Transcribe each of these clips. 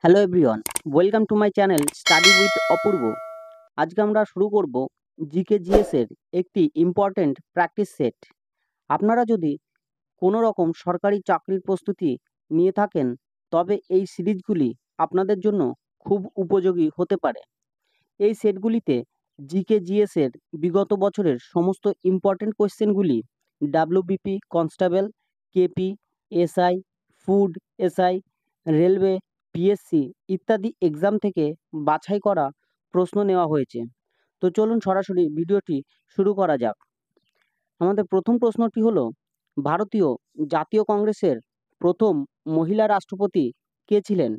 Hello everyone, welcome to my channel study with Apurba. আজকে আমরা শুরু করব জিকে জিএসের একটি ইম্পর্ট্যান্ট প্র্যাকটিস সেট। আপনারা যদি কোনো রকম সরকারি চাকরির প্রস্তুতি নিয়ে থাকেন তবে এই সিরিজগুলি আপনাদের জন্য খুব উপযোগী হতে পারে। এই সেটগুলিতে জিকে জিএসের বিগত বছরের সমস্ত ইম্পর্ট্যান্ট কোয়েশ্চেনগুলি WBP constable, KP, SI, food SI, railway, PSC ইত্যাদি এক্সাম থেকে বাছাই করা প্রশ্ন নেওয়া হয়েছে। তো চলুন সরাসরি ভিডিওটি শুরু করা যাক। আমাদের প্রথম প্রশ্নটি হলো, ভারতীয় জাতীয় কংগ্রেসের প্রথম মহিলা রাষ্ট্রপতি কে ছিলেন?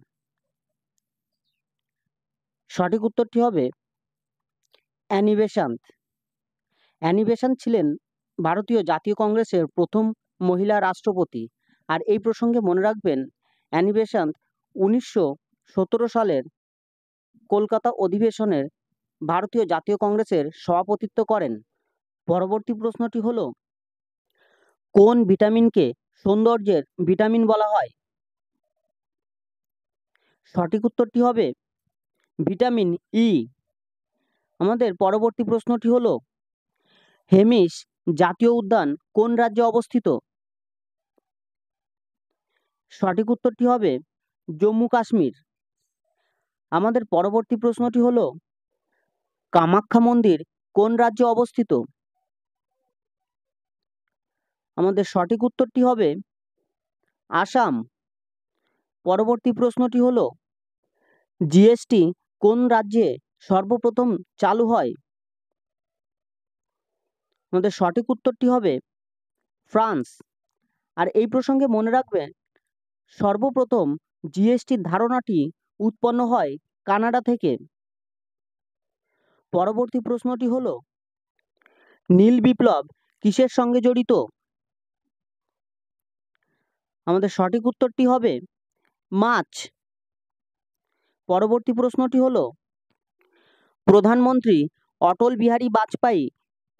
সঠিক উত্তরটি হবে অ্যানি বেসান্ত। অ্যানি বেসান্ত ছিলেন ভারতীয় জাতীয় কংগ্রেসের প্রথম মহিলা রাষ্ট্রপতি। আর এই প্রসঙ্গে মনে রাখবেন, অ্যানি বেসান্ত 1917 সালের কলকাতা অধিবেশনের ভারতীয় জাতীয় কংগ্রেসের সভাপতিত্ব করেন। পরবর্তী প্রশ্নটি হলো, কোন ভিটামিনকে সৌন্দর্যের ভিটামিন বলা হয়? সঠিক উত্তরটি হবে ভিটামিন ই। আমাদের পরবর্তী প্রশ্নটি হলো, হেমিস জাতীয় উদ্যান কোন রাজ্যে অবস্থিত? সঠিক উত্তরটি হবে জম্মু কাশ্মীর। আমাদের পরবর্তী প্রশ্নটি হলো, কামাখ্যা মন্দির কোন রাজ্যে অবস্থিত? আমাদের সঠিক উত্তরটি হবে আসাম। পরবর্তী প্রশ্নটি হলো, জিএসটি কোন রাজ্যে সর্বপ্রথম চালু হয়? আমাদের সঠিক উত্তরটি হবে ফ্রান্স। আর এই প্রসঙ্গে মনে রাখবেন, সর্বপ্রথম জিএসটির ধারণাটি উৎপন্ন হয় কানাডা থেকে। পরবর্তী প্রশ্নটি হলো, নীল বিপ্লব কিসের সঙ্গে জড়িত? আমাদের সঠিক উত্তরটি হবে মাছ। পরবর্তী প্রশ্নটি হলো, প্রধানমন্ত্রী অটল বিহারী বাজপেয়ী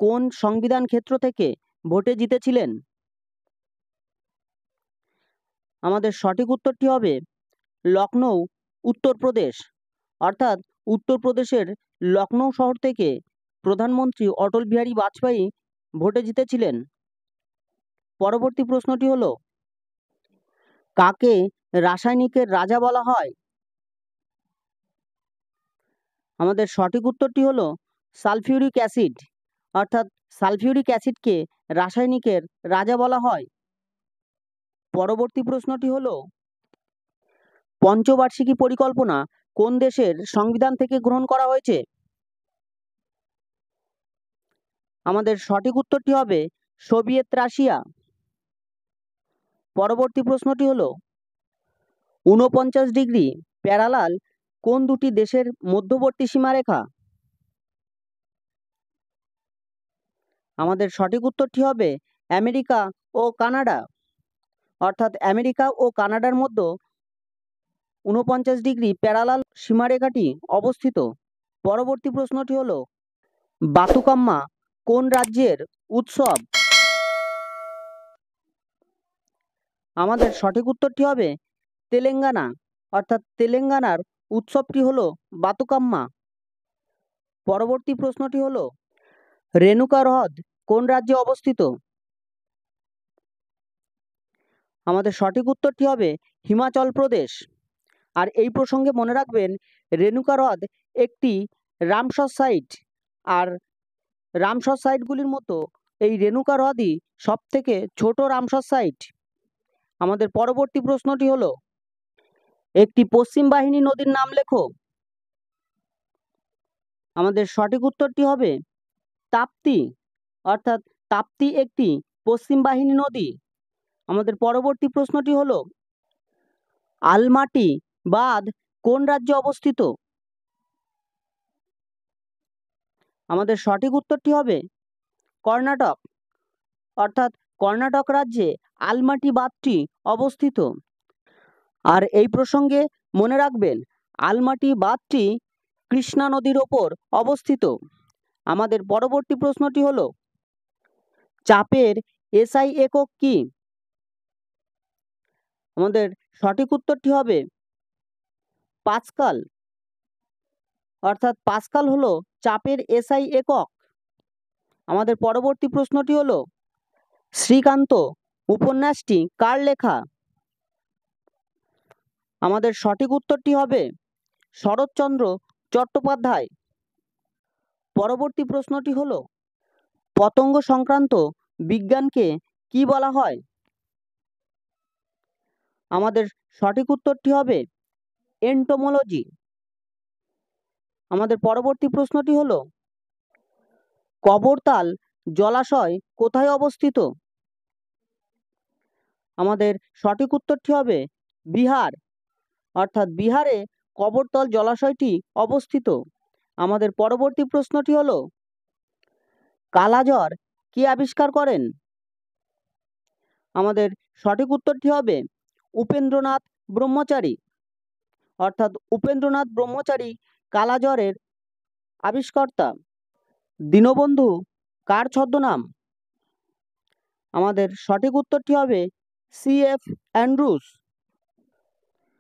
কোন সংবিধান ক্ষেত্র থেকে ভোটে জিতেছিলেন? আমাদের সঠিক উত্তরটি হবে লখনৌ, উত্তরপ্রদেশ। অর্থাৎ উত্তরপ্রদেশের লখনৌ শহর থেকে প্রধানমন্ত্রী অটল বিহারী বাজপেয়ী ভোটে জিতেছিলেন। পরবর্তী প্রশ্নটি হলো, কাকে রাসায়নিকের রাজা বলা হয়? আমাদের সঠিক উত্তরটি হলো সালফিউরিক অ্যাসিড। অর্থাৎ সালফিউরিক অ্যাসিডকে রাসায়নিকের রাজা বলা হয়। পরবর্তী প্রশ্নটি হলো, পঞ্চবার্ষিকী পরিকল্পনা কোন দেশের সংবিধান থেকে গ্রহণ করা হয়েছে? আমাদের সঠিক উত্তরটি হবে সোভিয়েত রাশিয়া। পরবর্তী প্রশ্নটি হলো, 49 ডিগ্রি প্যারালাল কোন দুটি দেশের মধ্যবর্তী সীমারেখা? আমাদের সঠিক উত্তরটি হবে আমেরিকা ও কানাডা। অর্থাৎ আমেরিকা ও কানাডার মধ্যে 49 ডিগ্রি প্যারালাল সীমারেখাটি অবস্থিত। পরবর্তী প্রশ্নটি হলো, বাতুকাম্মা কোন রাজ্যের উৎসব? আমাদের সঠিক উত্তরটি হবে তেলেঙ্গানা। অর্থাৎ তেলেঙ্গানার উৎসবটি হলো বাতুকাম্মা। পরবর্তী প্রশ্নটি হলো, রেণুকা হ্রদ কোন রাজ্যে অবস্থিত? আমাদের সঠিক উত্তরটি হবে হিমাচল প্রদেশ। আর এই প্রসঙ্গে মনে রাখবেন, রেণুকা হ্রদ একটি রামসর সাইট। আর রামসর সাইটগুলির মতো এই রেণুকা হ্রদই সব থেকে ছোট রামসর সাইট। আমাদের পরবর্তী প্রশ্নটি হলো, একটি পশ্চিম বাহিনী নদীর নাম লেখো। আমাদের সঠিক উত্তরটি হবে তাপ্তি। অর্থাৎ তাপ্তি একটি পশ্চিম বাহিনী নদী। আমাদের পরবর্তী প্রশ্নটি হলো, আলমাটি বাঁধ কোন রাজ্যে অবস্থিত? আমাদের সঠিক উত্তরটি হবে কর্ণাটক। অর্থাৎ কর্ণাটক রাজ্যে আলমাটি বাঁধটি অবস্থিত। আর এই প্রসঙ্গে মনে রাখবেন, আলমাটি বাঁধটি কৃষ্ণা নদীর ওপর অবস্থিত। আমাদের পরবর্তী প্রশ্নটি হলো, চাপের এসআই একক কি? আমাদের সঠিক উত্তরটি হবে পাস্কাল, অর্থাৎ পাস্কাল হলো চাপের এসআই একক। আমাদের পরবর্তী প্রশ্নটি হলো শ্রীকান্ত উপন্যাসটি কার লেখা? আমাদের সঠিক উত্তরটি হবে শরৎচন্দ্র চট্টোপাধ্যায়। পরবর্তী প্রশ্নটি হলো পতঙ্গ সংক্রান্ত বিজ্ঞানকে কি বলা হয়? আমাদের সঠিক উত্তরটি হবে এন্টোমোলজি। আমাদের পরবর্তী প্রশ্নটি হলো কবরতাল জলাশয় কোথায় অবস্থিত? আমাদের সঠিক উত্তরটি হবে বিহার, অর্থাৎ বিহারে কবরতল জলাশয়টি অবস্থিত। আমাদের পরবর্তী প্রশ্নটি হলো কালাজ্বর কে আবিষ্কার করেন? আমাদের সঠিক উত্তরটি হবে উপেন্দ্রনাথ ব্রহ্মচারী, অর্থাৎ উপেন্দ্রনাথ ব্রহ্মচারী কালাজ্বরের আবিষ্কর্তা। দীনবন্ধু কার ছদ্মনাম? আমাদের সঠিক উত্তরটি হবে CF অ্যান্ড্রুস।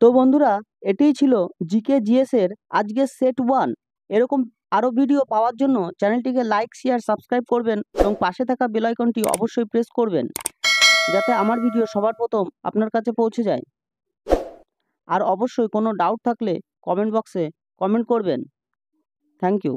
তো বন্ধুরা, এটিই ছিল জিকে জিএস এর আজকের সেট 1। এরকম আরও ভিডিও পাওয়ার জন্য চ্যানেলটিকে লাইক, শেয়ার, সাবস্ক্রাইব করবেন এবং পাশে থাকা বেল আইকনটি অবশ্যই প্রেস করবেন, যাতে আমার ভিডিও সবার প্রথম আপনার কাছে পৌঁছে যায়। আর অবশ্যই কোনো ডাউট থাকলে কমেন্ট বক্সে কমেন্ট করবেন। Thank you.